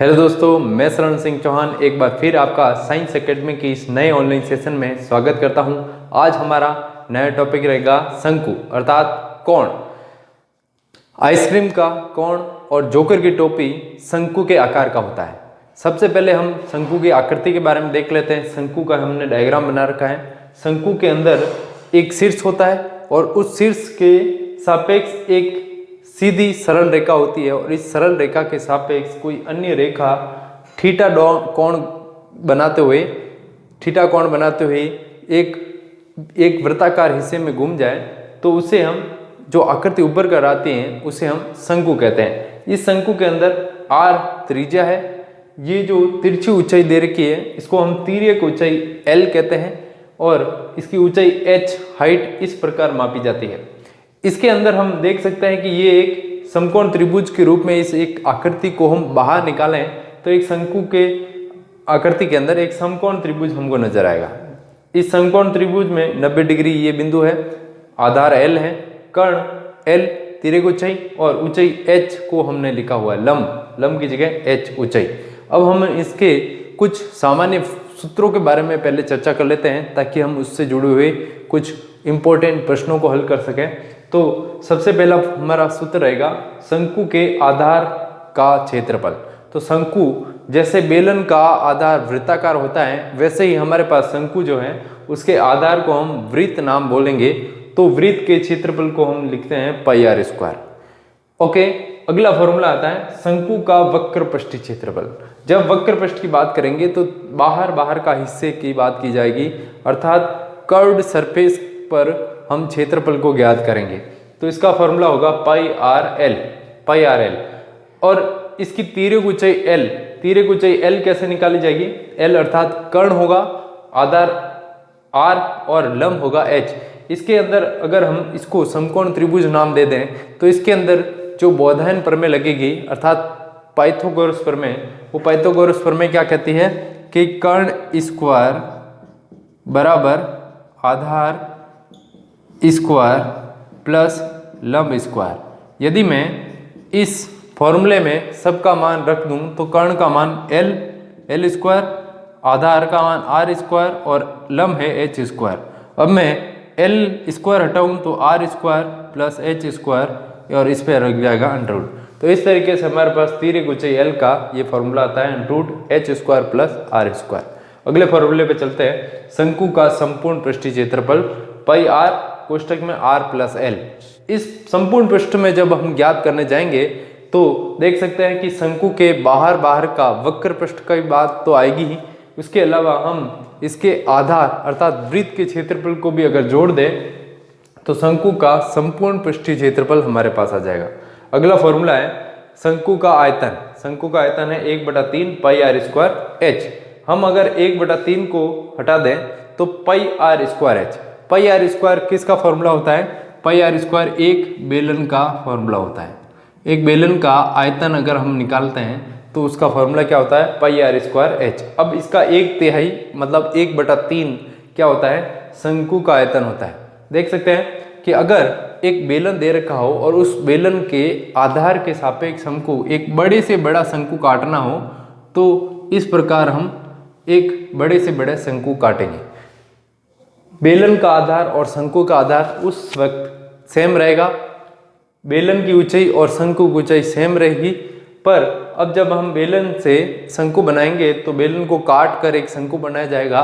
Hello दोस्तों, मैं शरण सिंह चौहान एक बार फिर आपका साइंस एकेडमी की इस नए ऑनलाइन सेशन में स्वागत करता हूं। आज हमारा नया टॉपिक रहेगा शंकु अर्थात कोण। आइसक्रीम का कोण और जोकर की टोपी शंकु के आकार का होता है। सबसे पहले हम शंकु की आकृति के बारे में देख लेते हैं। शंकु का हमने डायग्राम बना रखा है। शंकु के अंदर एक शीर्ष होता है और उस शीर्ष के सापेक्ष एक सीधी सरल रेखा होती है और इस सरल रेखा के सापेक्ष कोई अन्य रेखा थीटा कोण बनाते हुए एक वृत्ताकार हिस्से में घूम जाए तो उसे हम जो आकृति उभर कर आती हैं उसे हम शंकु कहते हैं। इस शंकु के अंदर r त्रिज्या है। ये जो तिरछी ऊंचाई दे रखी है इसको हम तिर्यक ऊंचाई l कहते हैं और इसकी ऊंचाई h हाइट इस प्रकार मापी जाती है। इसके अंदर हम देख सकते हैं कि ये एक समकोण त्रिभुज के रूप में इस एक आकृति को हम बाहर निकालें तो एक शंकु के आकृति के अंदर एक समकोण त्रिभुज हमको नजर आएगा। इस समकोण त्रिभुज में 90 डिग्री ये बिंदु है, आधार L है, कर्ण L तिर्यक ऊंचाई और ऊंचाई h को हमने लिखा हुआ है लंब की जगह h ऊंचाई। अब हम इसके कुछ सामान्य सूत्रों के बारे में पहले चर्चा कर लेते हैं ताकि हम उससे जुड़े हुए कुछ इंपॉर्टेंट प्रश्नों को हल कर सकें। तो सबसे पहला हमारा सूत्र रहेगा शंकु के आधार का क्षेत्रफल। तो शंकु जैसे बेलन का आधार वृत्ताकार होता है वैसे ही हमारे पास शंकु जो है उसके आधार को हम वृत्त नाम बोलेंगे तो वृत्त के क्षेत्रफल को हम लिखते हैं पाई आर स्क्वायर। ओके, अगला फॉर्मूला आता है शंकु का वक्र पृष्ठीय क्षेत्रफल। जब वक्र पृष्ठ की बात करेंगे तो बाहर का हिस्से की बात की जाएगी अर्थात कर्व्ड सरफेस पर हम क्षेत्रफल को ज्ञात करेंगे। तो इसका फॉर्मूला होगा पाई आर एल और इसकी तिर्यक ऊंचाई L कैसे निकाली जाएगी? L अर्थात कर्ण होगा, आधार R और लंब होगा H। इसके अंदर अगर हम इसको समकोण त्रिभुज नाम दे दें तो इसके अंदर जो बोधायन प्रमेय लगेगी अर्थात पाइथागोरस प्रमेय, वो पाइथागोरस प्रमेय क्या कहती है कि कर्ण स्क्वायर बराबर आधार स्क्वायर प्लस लंब स्क्वायर। यदि मैं इस फॉर्मूले में सबका मान रख दूं तो कर्ण का मान L स्क्वायर, आधार का मान R स्क्वायर और लंब है H स्क्वायर। अब मैं L स्क्वायर हटाऊं तो R square plus H square और इस पर रख जाएगा अंडर रूट। तो इस तरीके से हमारे पास तिर्यक ऊंचाई L का ये फॉर्मूला आता है root H square plus R square. अगले फॉर्मूले पे चलते हैं। शंकु का संपूर्ण पृष्ठीय क्षेत्रफल पाई R कोष्टक में R प्लस L। इस संपूर्ण पृष्ठ में जब हम ज्ञात करने जाएंगे तो देख सकते हैं कि शंकु के बाहर का वक्र पृष्ठ की बात तो आएगी ही, उसके अलावा हम इसके आधार अर्थात वृत्त के क्षेत्रफल को भी अगर जोड़ दें तो शंकु का संपूर्ण पृष्ठीय क्षेत्रफल हमारे पास आ जाएगा। अगला फॉर्मूला है शंकु का आयतन। शंकु का आयतन है 1/3 पाई आर स्क्वायर H। हम अगर 1/3 को हटा दें तो pi r square H। Pi r square किसका फॉर्मूला होता है? पाई आर स्क्वायर एक बेलन का फॉर्मूला होता है। एक बेलन का आयतन अगर हम निकालते हैं तो उसका फॉर्मूला क्या होता है? पाई आर स्क्वायर H। अब इसका 1/3 मतलब 1/3 क्या होता है? शंकु का आयतन होता है। देख सकते हैं कि अगर एक बेलन दे रखा हो और उस बेलन के आधार के सापेक्ष हमको एक बड़े से बड़ा शंकु काटना हो तो इस प्रकार हम एक बड़े से बड़ा शंकु काटेंगे। बेलन का आधार और शंकु का आधार उस वक्त सेम रहेगा, बेलन की ऊंचाई और शंकु की ऊंचाई सेम रहेगी, पर अब जब हम बेलन से शंकु बनाएंगे तो बेलन को काट कर एक शंकु बनाया जाएगा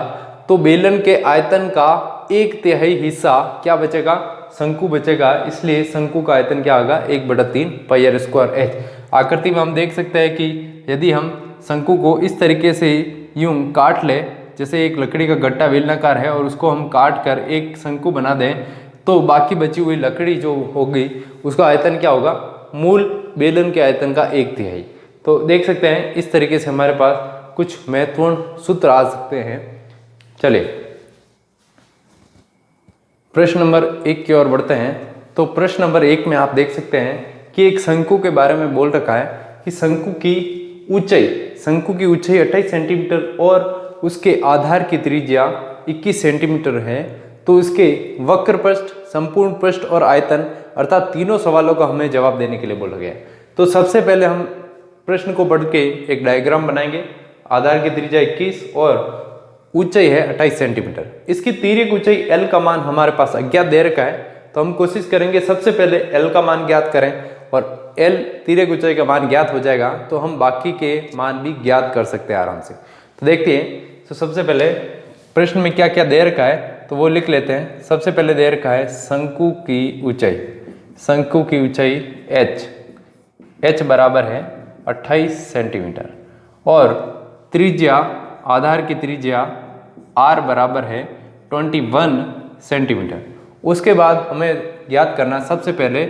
तो बेलन के आयतन का 1/3 हिस्सा क्या बचेगा? शंकु बचेगा। इसलिए शंकु का आयतन क्या होगा? 1/3 पाई आर स्क्वायर H। आकृति में हम देख सकते हैं कि यदि हम शंकु को इस तरीके से यूं काट ले, जैसे एक लकड़ी का गट्टा बेलनाकार है और उसको हम काट कर एक शंकु बना दें तो बाकी बची हुई लकड़ी जो होगी उसका आयतन क्या होगा? मूल बेलन के आयतन का 1/3। तो देख सकते हैं इस तरीके से हमारे पास कुछ महत्वपूर्ण सूत्र आ सकते हैं। चलिए प्रश्न नंबर 1 की ओर बढ़ते हैं। तो प्रश्न नंबर 1 में आप देख सकते हैं कि एक शंकु के बारे में बोल रखा है कि शंकु की ऊंचाई 28 सेंटीमीटर और उसके आधार की त्रिज्या 21 सेंटीमीटर है। तो इसके वक्र पृष्ठ, संपूर्ण पृष्ठ और आयतन अर्थात तीनों सवालों का हमें जवाब देने के लिए बोला गया है। तो सबसे पहले हम प्रश्न को पढ़ के एक डायग्राम बनाएंगे। आधार की त्रिज्या 21 और ऊंचाई है 28 सेंटीमीटर। इसकी तिर्यक ऊंचाई L का मान हमारे पास अज्ञात दे रखा है, तो हम कोशिश करेंगे सबसे पहले L का मान ज्ञात करें, और L तिर्यक ऊंचाई का मान ज्ञात हो जाएगा तो हम बाकी के मान भी ज्ञात कर सकते हैं आराम से। तो देखते हैं, तो सबसे पहले प्रश्न में क्या क्या दे रखा है तो वो लिख लेते हैं। सबसे पहले दे रखा है शंकु की ऊंचाई। शंकु की ऊंचाई h बराबर है 28 सेंटीमीटर और त्रिज्या, आधार की त्रिज्या r बराबर है 21 सेंटीमीटर। उसके बाद हमें ज्ञात करना सबसे पहले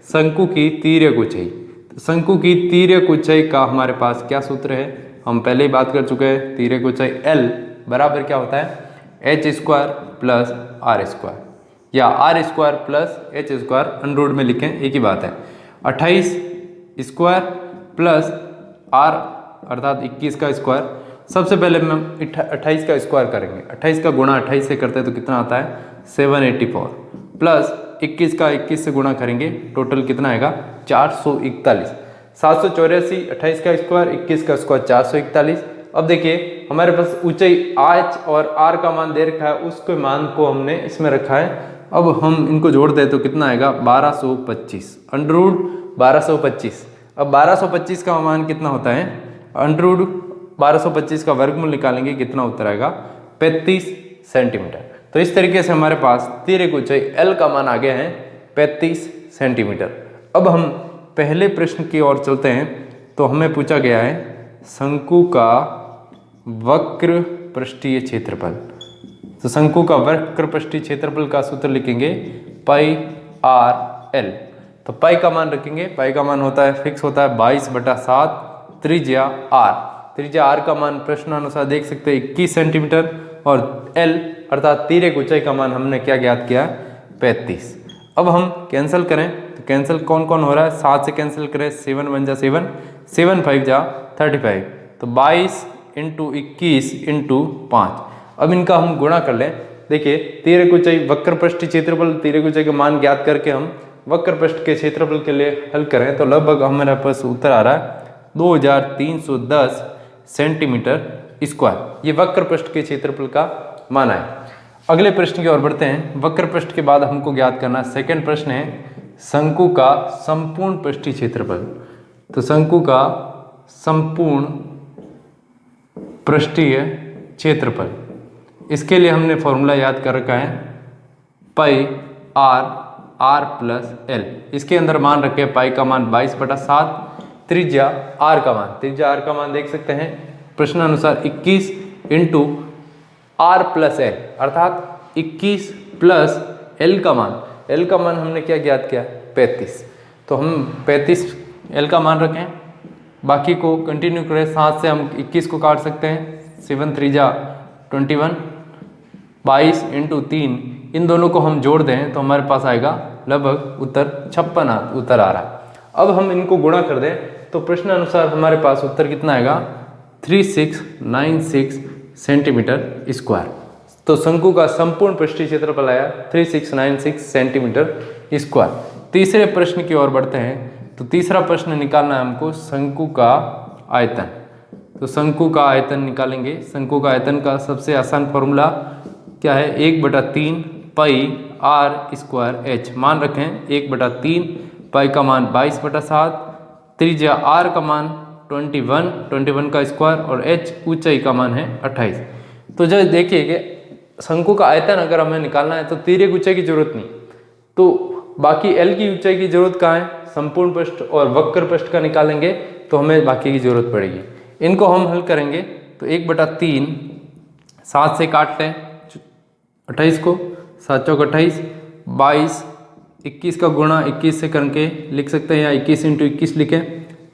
शंकु की तिर्यक ऊंचाई। तो शंकु की तिर्यक ऊंचाई का हमारे पास क्या सूत्र है, हम पहले ही बात कर चुके हैं। तिर्यक ऊंचाई L बराबर क्या होता है, h square plus r square, या r square plus h square, under root में लिखें एक ही बात है। 28 स्क्वायर प्लस r अर्थात 21 का स्क्वायर। सबसे पहले हम 28 का स्क्वायर करेंगे, 28 का गुणा 28 से करते हैं तो कितना आता है 784, प्लस 21 का 21 से गुणा करेंगे टोटल कितना आएगा 441। 784, 28 का स्क्वायर 21 का स्क्वायर 441। अब देखिए हमारे पास ऊंचाई h और r का मान दे रखा है, उसके मान को हमने इसमें रखा है। अब हम इनको जोड़ दें तो कितना आएगा 1225, अंडररूट 1225। अब 1225 का मान कितना होता है, अंडररूट 1225 का वर्गमूल निकालेंगे, कितना उत्तर आएगा 35 सेंटीमीटर। तो इस तरीके से हमारे पास तिर्यक ऊंचाई L का मान आ गया है 35 सेंटीमीटर। अब हम पहले प्रश्न की ओर चलते हैं। तो हमें पूछा गया है शंकु का वक्र पृष्ठीय क्षेत्रफल। तो शंकु का वक्र पृष्ठीय क्षेत्रफल का सूत्र लिखेंगे पाई आर एल। तो पाई का मान रखेंगे, पाई का मान होता है फिक्स होता है 22/7, त्रिज्या आर, त्रिज्या आर का मान प्रश्नानुसार देख सकते हैं 21 सेंटीमीटर, और एल अर्थात तिर्यक ऊंचाई का मान हमने क्या ज्ञात किया 35। अब हम कैंसिल करें तो कैंसिल कौन कौन हो रहा है, 7 से कैंसिल करें 7 1 जा 7, 7 5 जा 35, तो 22 × 21 × 5। अब इनका हम गुणा कर लें। देखिए तिर्यक ऊंचाई वक्र पृष्ठीय क्षेत्रफल, तिर्यक ऊंचाई का मान ज्ञात करके हम वक्र पृष्ठ के क्षेत्रफल के लिए हल करें तो लगभग हमारे पास उत्तर आ रहा है 2310 सेंटीमीटर स्क्वायर। ये वक्र पृष्ठ के क्षेत्रफल का मान है। अगले प्रश्न की ओर बढ़ते हैं। वक्र पृष्ठ के बाद हमको ज्ञात करना सेकंड प्रश्न है शंकु का संपूर्ण पृष्ठीय क्षेत्रफल। तो शंकु का संपूर्ण पृष्ठीय क्षेत्रफल, इसके लिए हमने फॉर्मूला याद कर रखा है पाई आर प्लस एल। इसके अंदर मान रखे पाई का मान 22/7, त्रिज्या आर का मान, त्रिज्या आर का मान देख सकते हैं प्रश्नानुसार 21 × r प्लस एल, अर्थात 21 प्लस एल का मान, एल का मान हमने क्या ज्ञात किया 35। तो हम 35 एल का मान रखें, बाकी को कंटिन्यू करें। 7 से हम 21 को काट सकते हैं, 7 त्रिज्या 21, 22 × 3, इन दोनों को हम जोड़ दें तो हमारे पास आएगा लगभग उत्तर 56 उत्तर आ रहा है। अब हम इनको गुणा कर दें तो प्रश्न अनुसार हमारे पास उत्तर कितना आएगा 3696 सेंटीमीटर स्क्वायर। तो शंकु का संपूर्ण पृष्ठीय क्षेत्रफल आया 3696 सेंटीमीटर स्क्वायर। तीसरे प्रश्न की ओर बढ़ते हैं। तो तीसरा प्रश्न निकालना है हमको शंकु का आयतन। तो शंकु का आयतन निकालेंगे। शंकु का आयतन का सबसे आसान फॉर्मूला क्या है, 1/3 पाई आर स्क्वायर एच। मान रखें 1/3, पाई का मान 22/7, त्रिज्या आर का मान 21 का स्क्वायर, और एच ऊंचाई का मान है 28। तो जब देखिए कि शंकु का आयतन अगर हमें निकालना है तो तिर्यक ऊंचाई की जरूरत नहीं, तो बाकी एल की ऊंचाई की जरूरत कहाँ है, संपूर्ण पृष्ठ और वक्र पृष्ठ का निकालेंगे तो हमें बाकी की जरूरत पड़ेगी। इनको हम हल करेंगे तो 1/3, 7 से काट लें 28 को, 7 चौक 28, 22, 21 का गुणा 21 से करके लिख सकते हैं, या 21 × 21 लिखें।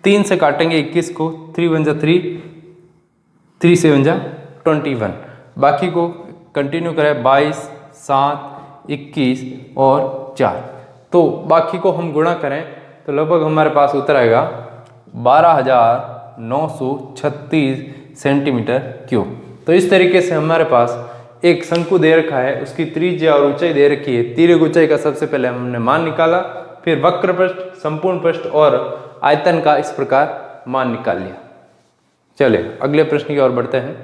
3 से काटेंगे 21 को, 3 1 जा 3, 3 7 जा 21। बाकी को कंटिन्यू करें 22, 7, 21 और 4। तो बाकी को हम गुणा करें तो लगभग हमारे पास उत्तर आएगा 12,936 सेंटीमीटर क्यूब। तो इस तरीके से हमारे पास एक शंकु दे रखा है, उसकी त्रिज्या और ऊंचाई दे रखी है। तिर्यक ऊंचाई का सबसे पहले हमने मान निकाला, फिर वक्र पृष्ठ, संपूर्ण पृष्ठ और आयतन का इस प्रकार मान निकाल लिया। चलिए अगले प्रश्न की ओर बढ़ते हैं।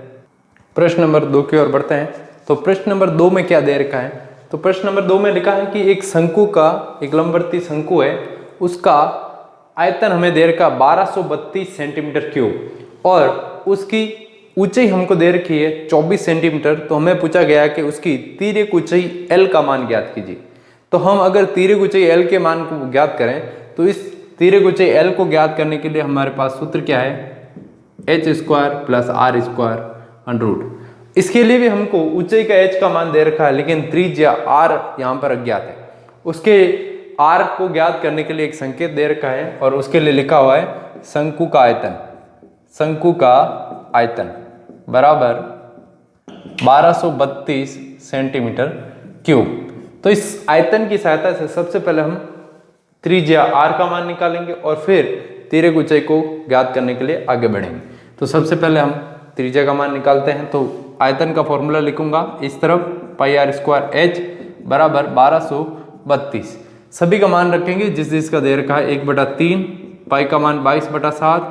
प्रश्न नंबर 2 की ओर बढ़ते हैं। तो प्रश्न नंबर 2 में क्या दे रखा है? तो प्रश्न नंबर 2 में लिखा है कि एक शंकु का, एक लंबवर्ती शंकु है, उसका आयतन हमें दे रखा 1232 सेंटीमीटर क्यूब और उसकी ऊंचाई हमको दे रखी है 24 सेंटीमीटर। तो हमें पूछा गया है कि उसकी तिर्यक ऊंचाई L का मान ज्ञात कीजिए। तो हम अगर तिर्यक ऊंचाई L के मान को ज्ञात करें तो इस तिर्यक ऊंचाई L को ज्ञात करने के लिए हमारे पास सूत्र क्या है? h square plus R square under root. इसके लिए भी हमको ऊंचाई का h का मान दे रखा है, लेकिन त्रिज्या r यहाँ पर अज्ञात है। उसके r को ज्ञात करने के लिए एक संकेत दे रखा है और उसके लिए लिखा हुआ है शंकु का आयतन। शंकु का आयतन बराबर 1232 सेंटीमीटर क्यूब। तो इस आयतन की सहायता से सबसे पहले हम त्रिज्या r का मान निकालेंगे और फिर तिर्यक ऊंचाई को ज्ञात करने के लिए आगे बढ़ेंगे। तो सबसे पहले हम त्रिज्या का मान निकालते हैं। तो आयतन का फॉर्मूला लिखूंगा इस तरफ, पाई आर स्क्वायर एच बराबर 1232। सभी का मान रखेंगे जिस जिसका दे रखा है 1/3, पाई का मान 22/7,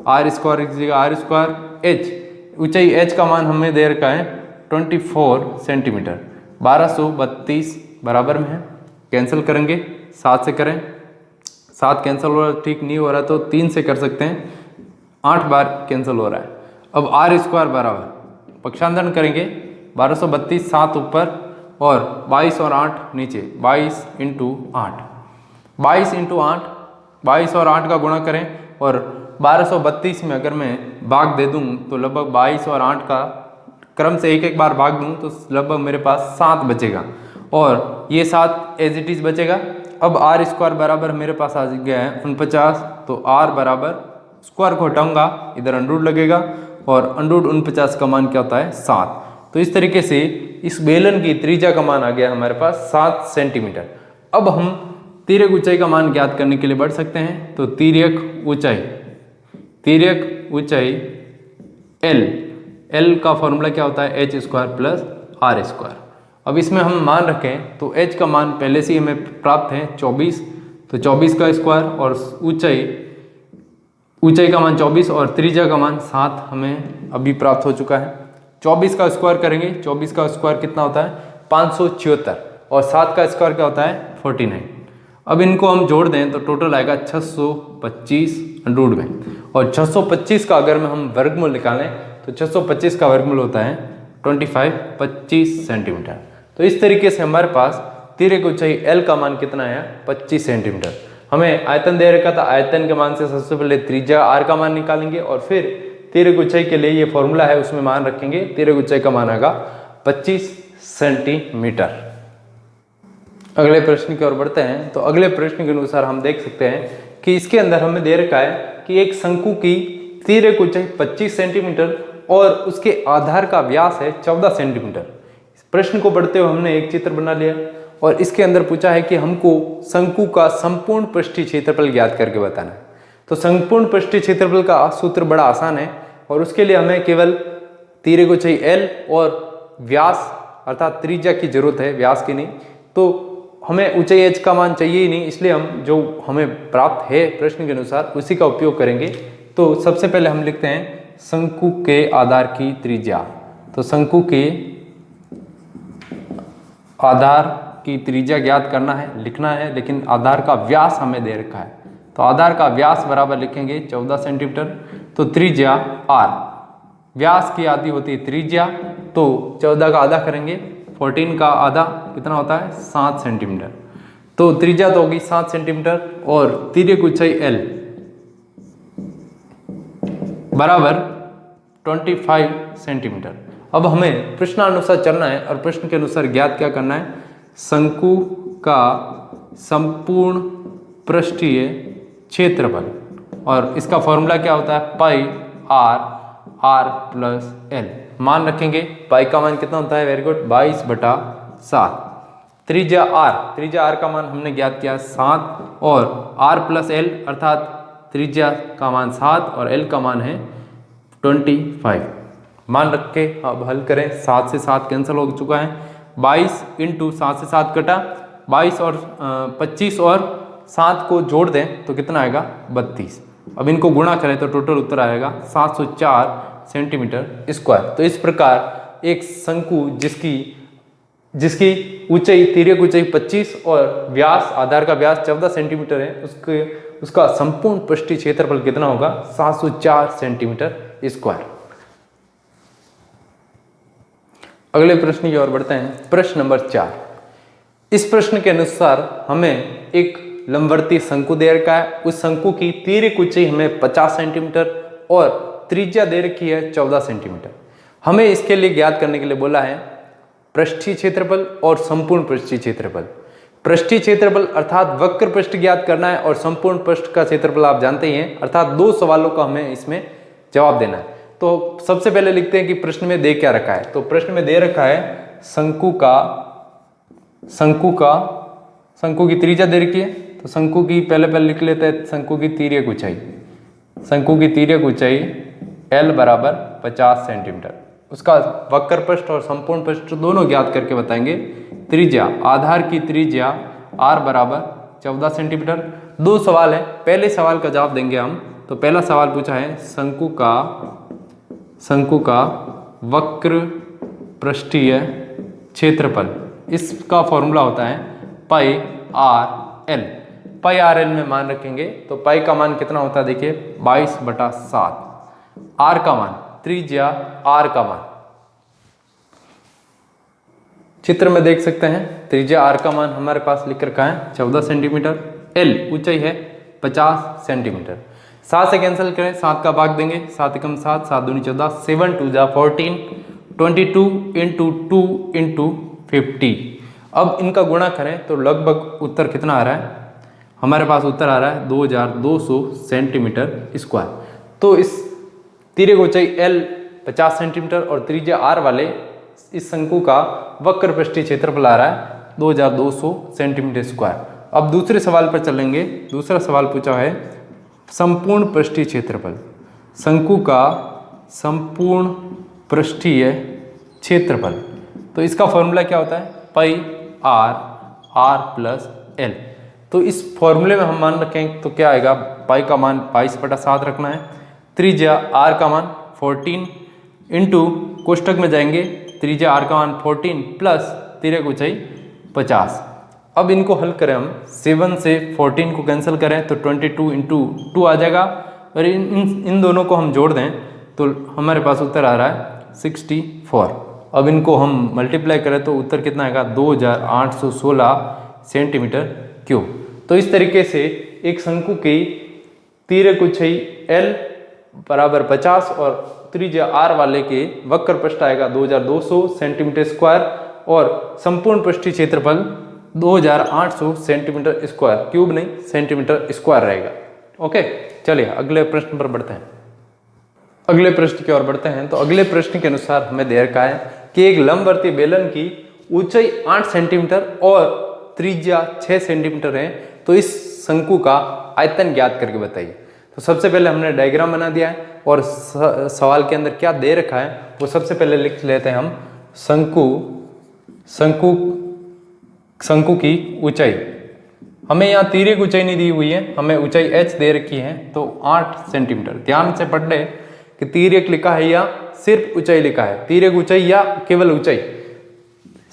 आर स्क्वायर की जगह आर स्क्वायर, एच ऊंचाई एच का मान हमें दे रखा है 24 सेंटीमीटर। 1232 बराबर में है, कैंसिल करेंगे 7 से करें, 7 कैंसिल हो रहा है, ठीक नहीं हो रहा तो 3 से कर सकते हैं, 8 बार कैंसिल हो रहा है। अब आर स्क्वायर बराबर पक्षांतरण करेंगे 1232 7 ऊपर और 22 और 8 नीचे, 22 × 8, 22 × 8, 22 और 8 का गुणा करें और 1232 में अगर मैं भाग दे दूं तो लगभग 22 और 8 का क्रम से एक एक बार भाग दूं तो लगभग मेरे पास 7 बचेगा और ये 7 एज इट इज बचेगा। अब आर स्क्वायर बराबर मेरे पास आ गया है 49। तो आर बराबर स्क्वायर को हटाऊंगा, इधर अंडरूट लगेगा और अंडरूट 49 का मान क्या होता है? 7। तो इस तरीके से इस बेलन की त्रिज्या का मान आ गया हमारे पास 7 सेंटीमीटर। अब हम तिर्यक ऊंचाई का मान ज्ञात करने के लिए बढ़ सकते हैं। तो तिर्यक ऊंचाई L का फॉर्मूला क्या होता है? h square plus R square. अब इसमें हम मान रखें तो h का मान पहले से ही हमें प्राप्त है 24, तो 24 का स्क्वायर और ऊंचाई का मान 24 और त्रिज्या का मान 7 हमें अभी प्राप्त हो चुका है। 24 का स्क्वायर करेंगे, 24 का स्क्वायर कितना होता है? 576 और 7 का स्क्वायर क्या होता है? 49। अब इनको हम जोड़ दें तो टोटल आएगा 625 अंडरूट में, और 625 का अगर हम वर्गमूल निकालें तो 625 का वर्गमूल होता है 25 सेंटीमीटर। तो इस तरीके से हमारे पास तिर्यक ऊंचाई L का मान कितना है? 25 सेंटीमीटर। हमें आयतन दे रखा था, आयतन के मान से सबसे पहले त्रिज्या r का मान निकालेंगे और फिर तिर्यक ऊंचाई के लिए ये फॉर्मूला है उसमें मान रखेंगे, तिर्यक ऊंचाई का मान आएगा 25 सेंटीमीटर। अगले प्रश्न की ओर बढ़ते हैं। तो अगले प्रश्न के अनुसार हम देख सकते हैं कि इसके अंदर हमें दे रखा है कि एक शंकु की तिर्यक ऊंचाई 25 सेंटीमीटर और उसके आधार का व्यास है 14 सेंटीमीटर। इस प्रश्न को पढ़ते हुए हमने एक चित्र बना लिया और इसके अंदर पूछा है कि हमको शंकु का संपूर्ण पृष्ठीय क्षेत्रफल ज्ञात करके बताना है। तो संपूर्ण पृष्ठीय क्षेत्रफल का सूत्र बड़ा आसान है और उसके लिए हमें केवल तिर्यक ऊंचाई L और व्यास अर्थात त्रिज्या की जरूरत है, व्यास की नहीं। तो हमें ऊंचाई h का मान चाहिए ही नहीं, इसलिए हम जो हमें प्राप्त है प्रश्न के अनुसार उसी का उपयोग करेंगे। तो सबसे पहले हम लिखते हैं शंकु के आधार की त्रिज्या। तो शंकु के आधार की त्रिज्या ज्ञात करना है, लिखना है, लेकिन आधार का व्यास हमें दे रखा है। तो आधार का व्यास बराबर लिखेंगे 14 सेंटीमीटर। तो त्रिज्या r, व्यास की आधी होती है त्रिज्या, तो 14 का आधा करेंगे, 14 का आधा कितना होता है? 7 सेंटीमीटर। तो त्रिज्या तो होगी 7 सेंटीमीटर और तिर्यक ऊंचाई L बराबर 25 सेंटीमीटर। अब हमें प्रश्नानुसार चलना है और प्रश्न के अनुसार ज्ञात क्या करना है? शंकु का संपूर्ण पृष्ठीय क्षेत्रफल, और इसका फॉर्मूला क्या होता है? पाई आर प्लस एल। मान रखेंगे, पाई का मान कितना होता है? Very good, 22/7। त्रिज्या आर का मान हमने ज्ञात किया 7 और आर प्लस एल अर्थात त्रिज्या का मान 7 और एल का मान है 25। मान रख के अब हल करें, 7 से 7 कैंसिल हो चुका है, 22 × 7 से 7 कटा, 22 और 25 और 7 को जोड़ दें तो कितना आएगा? 32। अब इनको गुणा करें तो टोटल उत्तर आएगा 704 सेंटीमीटर स्क्वायर। तो इस प्रकार एक शंकु जिसकी ऊंचाई, तिर्यक ऊंचाई 25 और व्यास, आधार का व्यास 14 सेंटीमीटर है, उसका संपूर्ण पृष्ठीय क्षेत्रफल कितना होगा? 704 सेंटीमीटर स्क्वायर। अगले प्रश्न की ओर बढ़ते हैं। प्रश्न नंबर 4। इस प्रश्न के अनुसार हमें एक लंबवर्ती शंकु दे रखा है। उस शंकु की तिर्यक ऊंचाई हमें 50 सेंटीमीटर और त्रिज्या दे रखी है 14 सेंटीमीटर। हमें इसके लिए ज्ञात करने के लिए बोला है पृष्ठीय क्षेत्रफल और संपूर्ण पृष्ठीय क्षेत्रफल। पृष्ठीय क्षेत्रफल अर्थात वक्र पृष्ठ ज्ञात करना है और संपूर्ण पृष्ठ का क्षेत्रफल आप जानते ही हैं, अर्थात 2 सवालों का हमें इसमें जवाब देना है। तो सबसे पहले लिखते हैं कि प्रश्न में दे क्या रखा है। तो प्रश्न में दे रखा है शंकु की त्रिज्या दे रखी है। तो शंकु की पहले लिख लेते हैं शंकु की तिर्यक ऊंचाई। शंकु की तिर्यक ऊंचाई L बराबर 50 सेंटीमीटर। उसका वक्र पृष्ठ और संपूर्ण पृष्ठ दोनों ज्ञात करके बताएंगे। त्रिज्या, आधार की त्रिज्या R बराबर 14 सेंटीमीटर। 2 सवाल है, पहले सवाल का जवाब देंगे हम। तो पहला सवाल पूछा है शंकु का वक्र पृष्ठीय क्षेत्रफल। इसका फॉर्मूला होता है पाई आर एल। पाई आर एल में मान रखेंगे तो पाई का मान कितना होता है? देखिए 22/7। आर का मान, त्रिज्या आर का मान चित्र में देख सकते हैं। त्रिज्या आर का मान हमारे पास लिख रखा है 14 सेंटीमीटर। एल ऊंचाई है 50 सेंटीमीटर। 7 से कैंसिल करें, 7 का भाग देंगे, 7 एकम 7, 7 दूनी 14, 7 2 जा 14, 22 इंटू 2 इंटू 50। अब इनका गुणा करें तो लगभग उत्तर कितना आ रहा है? हमारे पास उत्तर आ रहा है 2200 सेंटीमीटर स्क्वायर। तो इस तिर्यक ऊंचाई L 50 सेंटीमीटर और त्रिज्या R वाले इस शंकु का वक्र पृष्ठीय क्षेत्रफल आ रहा है 2200 सेंटीमीटर स्क्वायर। अब दूसरे सवाल पर चलेंगे। दूसरा सवाल पूछा है संपूर्ण पृष्ठीय क्षेत्रफल। शंकु का संपूर्ण पृष्ठीय क्षेत्रफल। तो इसका फॉर्मूला क्या होता है? पाई आर प्लस एल। तो इस फॉर्मूले में हम मान रखें तो क्या आएगा? पाई का मान 22/7 रखना है, त्रिज्या आर का मान 14 इंटू कोष्टक में जाएंगे, त्रिज्या आर का मान 14 प्लस तिर्यक ऊंचाई 50। अब इनको हल करें हम, 7 से 14 को कैंसिल करें तो 22 इंटू 2 आ जाएगा और इन दोनों को हम जोड़ दें तो हमारे पास उत्तर आ रहा है 64। अब इनको हम मल्टीप्लाई करें तो उत्तर कितना आएगा? 2816 सेंटीमीटर क्यूब। तो इस तरीके से एक शंकु की तिर्यक ऊंचाई L बराबर 50 और त्रिज्या R वाले के वक्र पृष्ठ आएगा 2200 सेंटीमीटर स्क्वायर और संपूर्ण पृष्ठीय क्षेत्रफल 2800 सेंटीमीटर स्क्वायर, क्यूब नहीं सेंटीमीटर स्क्वायर रहेगा। ओके, चलिए अगले प्रश्न पर बढ़ते हैं। अगले प्रश्न की ओर बढ़ते हैं। तो अगले प्रश्न के अनुसार हमें दे रखा है कि एक लंबवर्ती बेलन की ऊंचाई 8 सेंटीमीटर और त्रिज्या 6 सेंटीमीटर है। तो इस शंकु का आयतन ज्ञात करके बताइए। तो सबसे पहले हमने डायग्राम बना दिया है और सवाल के अंदर क्या दे रखा है वो सबसे पहले लिख लेते हैं हम। शंकु की ऊंचाई, हमें यहाँ तिर्यक ऊंचाई नहीं दी हुई है, हमें ऊंचाई h दे रखी है तो 8 सेंटीमीटर। ध्यान से पढ़ ले कि तिर्यक लिखा है या सिर्फ ऊंचाई लिखा है, तिर्यक ऊंचाई या केवल ऊंचाई।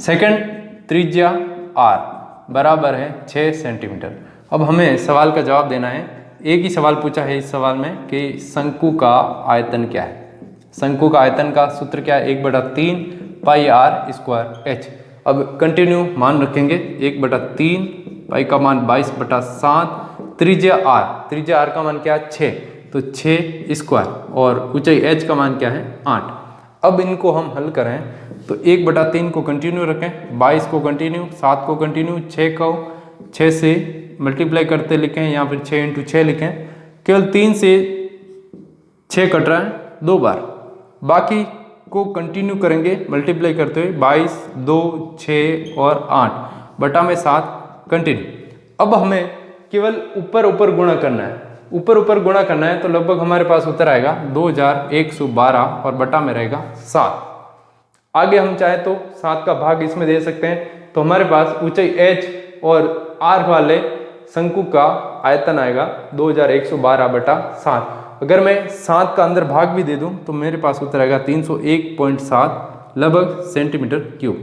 सेकंड, त्रिज्या r बराबर है 6 सेंटीमीटर। अब हमें सवाल का जवाब देना है। एक ही सवाल पूछा है इस सवाल में कि शंकु का आयतन क्या है। शंकु का आयतन का सूत्र क्या है? 1/3 पाई आर स्क्वायर एच। अब कंटिन्यू मान रखेंगे, 1/3 पाई का मान 22/7, त्रिज्या आर का मान क्या है? 6, तो 6 स्क्वायर और ऊंचाई h का मान क्या है? 8। अब इनको हम हल करें तो 1/3 को कंटिन्यू रखें, 22 को कंटिन्यू, 7 को कंटिन्यू, 6 को 6 से मल्टीप्लाई करते लिखें या फिर 6 इंटू 6 लिखें। केवल 3 से 6 कट रहा है 2 बार, बाकी को कंटिन्यू करेंगे मल्टीप्लाई करते हुए 22, 2, 6 और 8 बटा में 7 कंटिन्यू। अब हमें केवल ऊपर गुणा करना है, ऊपर गुणा करना है तो लगभग हमारे पास उत्तर आएगा 2112 और बटा में रहेगा 7। आगे हम चाहे तो 7 का भाग इसमें दे सकते हैं। तो हमारे पास ऊंचाई h और r वाले शंकु का आयतन आएगा 2112/7। अगर मैं 7 का अंदर भाग भी दे दूं तो मेरे पास उत्तर आएगा 301.7 लगभग सेंटीमीटर क्यूब,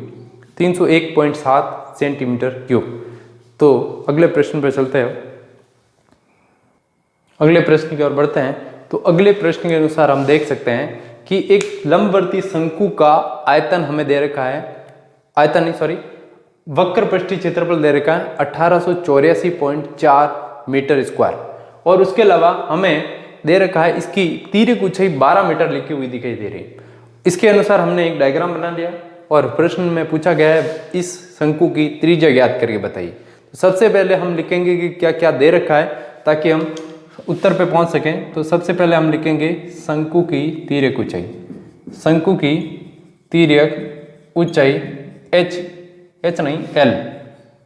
301.7 सेंटीमीटर क्यूब। तो अगले प्रश्न पर चलते हैं, अगले प्रश्न की ओर बढ़ते हैं। तो अगले प्रश्न के अनुसार हम देख सकते हैं कि एक लंबवर्ती शंकु का आयतन हमें दे रखा है, आयतन नहीं सॉरी वक्र पृष्ठीय क्षेत्रफल दे रखा है 1884.4 मीटर स्क्वायर, और उसके अलावा हमें दे रखा है इसकी तिर्यक ऊंचाई 12 मीटर लिखी हुई दिखाई दे रही है। इसके अनुसार हमने एक डायग्राम बना लिया और प्रश्न में पूछा गया है इस शंकु की त्रिज्या ज्ञात करके बताइए। तो सबसे पहले हम लिखेंगे कि क्या क्या दे रखा है ताकि हम उत्तर पे पहुंच सकें। तो सबसे पहले हम लिखेंगे शंकु की तिर्यक ऊंचाई, शंकु की तिर्यक ऊंचाई एच नहीं एल,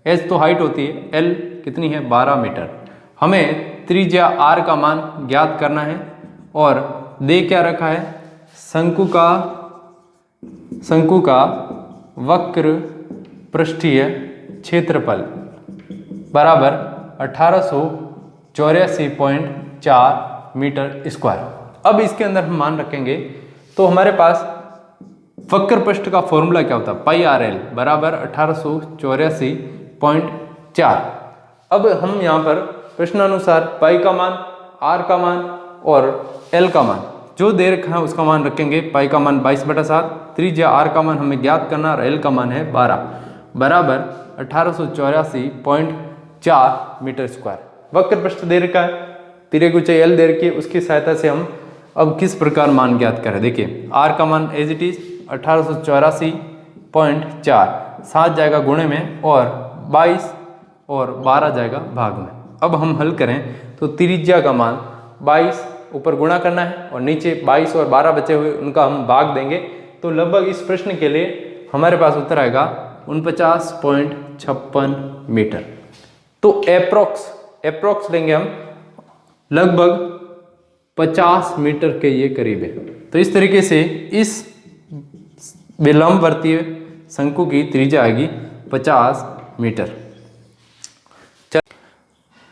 एच तो हाइट होती है, एल कितनी है 12 मीटर। हमें त्रिज्या आर का मान ज्ञात करना है और दे क्या रखा है शंकु का वक्र पृष्ठीय क्षेत्रफल बराबर 1884.4 मीटर स्क्वायर। अब इसके अंदर हम मान रखेंगे तो हमारे पास वक्र पृष्ठ का फॉर्मूला क्या होता है पाई आर एल बराबर 1884.4। अब हम यहाँ पर प्रश्नानुसार पाई का मान, आर का मान और एल का मान जो दे रखा है उसका मान रखेंगे। पाई का मान 22/7, त्रिज्या आर का मान हमें ज्ञात करना और एल का मान है 12 बराबर 1884.4 मीटर स्क्वायर। वक्र पृष्ठ दे रखा है, तिर्यक ऊंचाई एल दे रखी है, उसकी सहायता से हम अब किस प्रकार मान ज्ञात करें। देखिए आर का मान एज इट इज 1884.4, 7 जाएगा गुणे में और 22 और 12 जाएगा भाग में। अब हम हल करें तो त्रिज्या का मान 22 ऊपर गुणा करना है और नीचे 22 और 12 बचे हुए उनका हम भाग देंगे। तो लगभग इस प्रश्न के लिए हमारे पास उत्तर आएगा 49.56 मीटर। तो एप्रोक्स लेंगे हम लगभग 50 मीटर के ये करीब है। तो इस तरीके से इस विलंबवर्तीय शंकु की त्रिज्या आएगी 50 मीटर।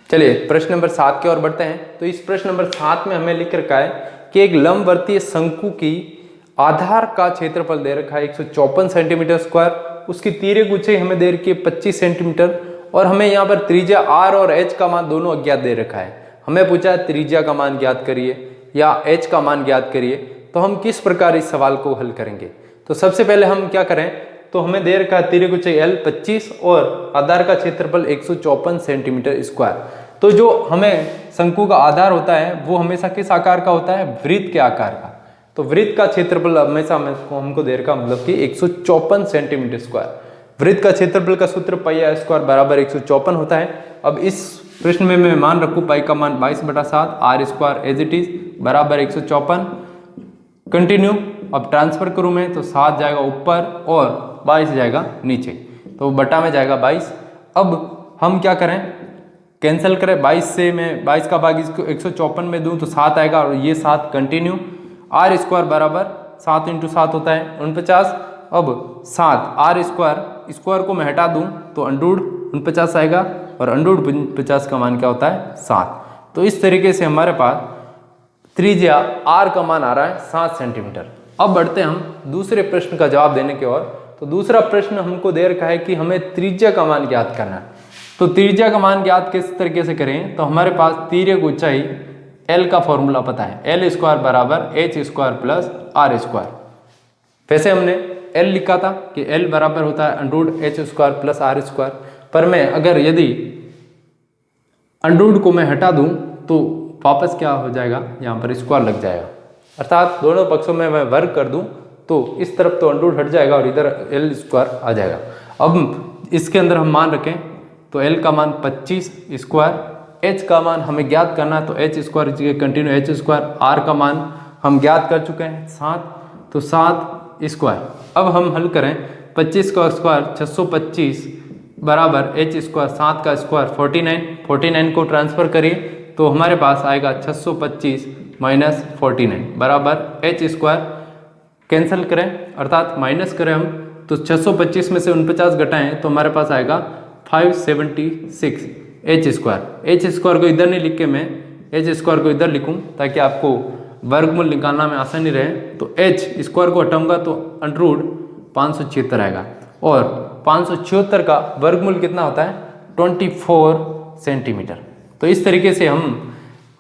चलिए प्रश्न नंबर 7 की ओर बढ़ते हैं। तो इस प्रश्न नंबर 7 में हमें लिख रखा है कि एक लंबवर्तीय शंकु की आधार का क्षेत्रफल दे रखा है 154 सेंटीमीटर स्क्वायर, उसकी तिर्यक ऊंचाई हमें दे रखी है 25 सेंटीमीटर और हमें यहाँ पर त्रिज्या आर और एच का मान दोनों अज्ञात दे रखा है। हमें पूछा है त्रिज्या का मान ज्ञात करिए या एच का मान ज्ञात करिए। तो हम किस प्रकार इस सवाल को हल करेंगे। तो सबसे पहले हम क्या करें, तो हमें दे रखा है तिर्यक ऊंचाई एल 25 और आधार का क्षेत्रफल 154 सेंटीमीटर स्क्वायर। तो जो हमें शंकु का आधार होता है वो हमेशा किस आकार का होता है, वृत्त के आकार का। तो वृत्त का क्षेत्रफल हमेशा हमको दे रखा मतलब कि 154 सेंटीमीटर स्क्वायर। वृत्त का क्षेत्रफल का सूत्र पाई आर स्क्वायर बराबर 154 होता है। अब इस प्रश्न में मैं मान रखूँ पाई का मान 22/7, R square as it is बराबर 154। कंटिन्यू, अब ट्रांसफर करूँ मैं तो 7 जाएगा ऊपर और 22 जाएगा नीचे, तो बटा में जाएगा 22। अब हम क्या करें, कैंसिल करें, 22 से मैं 22 का भाग इसको 154 में दूं तो 7 आएगा और ये 7 कंटिन्यू। आर स्क्वायर बराबर 7 × 7 होता है 49। अब 7 आर स्क्वायर को मैं हटा दूं तो अंडूड 49 आएगा और अंडूड 50 का मान क्या होता है 7। तो इस तरीके से हमारे पास त्रिज्या आर का मान आ रहा है 7 सेंटीमीटर। अब बढ़ते हैं हम दूसरे प्रश्न का जवाब देने की ओर। तो दूसरा प्रश्न हमको दे रखा है कि हमें त्रिज्या का मान ज्ञात करना है। तो त्रिज्या का मान ज्ञात किस तरीके से करें, तो हमारे पास तिर्यक ऊंचाई एल का फॉर्मूला पता है, एल स्क्वायर बराबर H square plus R square. वैसे हमने एल लिखा था कि एल बराबर होता है under root H square plus R square, पर मैं अगर यदि अंडरूट को मैं हटा दूं तो वापस क्या हो जाएगा, यहाँ पर स्क्वायर लग जाएगा, अर्थात दोनों पक्षों में मैं वर्ग कर दूं तो इस तरफ तो अंडरूट हट जाएगा और इधर एल स्क्वायर आ जाएगा। अब इसके अंदर हम मान रखें तो एल का मान 25 स्क्वायर, एच का मान हमें ज्ञात करना है तो H square continue H square, R का मान हम ज्ञात कर चुके हैं 7, तो 7 स्क्वायर। अब हम हल करें 25 का स्क्वायर 625 बराबर एच स्क्वायर 7 का स्क्वायर 49 को ट्रांसफर करिए तो हमारे पास आएगा 625 माइनस 49 बराबर एच स्क्वायर। कैंसिल करें अर्थात माइनस करें हम तो 625 में से 49 घटाएं तो हमारे पास आएगा 576 एच स्क्वायर को इधर नहीं लिख के मैं एच स्क्वायर को इधर लिखूँ ताकि आपको वर्गमूल निकालना में आसानी रहे। तो एच स्क्वायर को हटाऊंगा तो अंडररूट 576 आएगा और 576 का वर्गमूल कितना होता है 24 सेंटीमीटर। तो इस तरीके से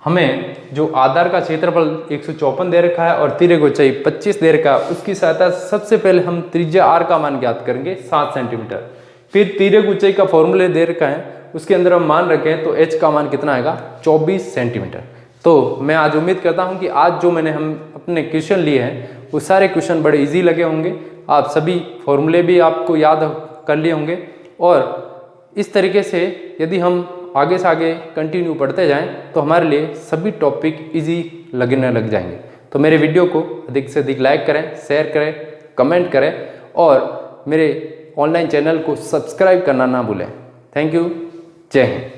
हमें जो आधार का क्षेत्रफल 154 दे रखा है और तिर्यक ऊंचाई 25 दे रखा है, उसकी सहायता सबसे पहले हम त्रिज्या आर का मान ज्ञात करेंगे 7 सेंटीमीटर। फिर तिर्यक ऊंचाई का फॉर्मूले दे रखा है, उसके अंदर हम मान रखें तो एच का मान कितना आएगा 24 सेंटीमीटर। तो मैं आज उम्मीद करता हूं कि आज जो मैंने हम अपने क्वेश्चन लिए हैं वो सारे क्वेश्चन बड़े इजी लगे होंगे, आप सभी फॉर्मूले भी आपको याद कर लिए होंगे और इस तरीके से यदि हम आगे से आगे कंटिन्यू पढ़ते जाएं तो हमारे लिए सभी टॉपिक इजी लगने लग जाएंगे। तो मेरे वीडियो को अधिक से अधिक लाइक करें, शेयर करें, कमेंट करें और मेरे ऑनलाइन चैनल को सब्सक्राइब करना ना भूलें। Thank you. जय हिंद।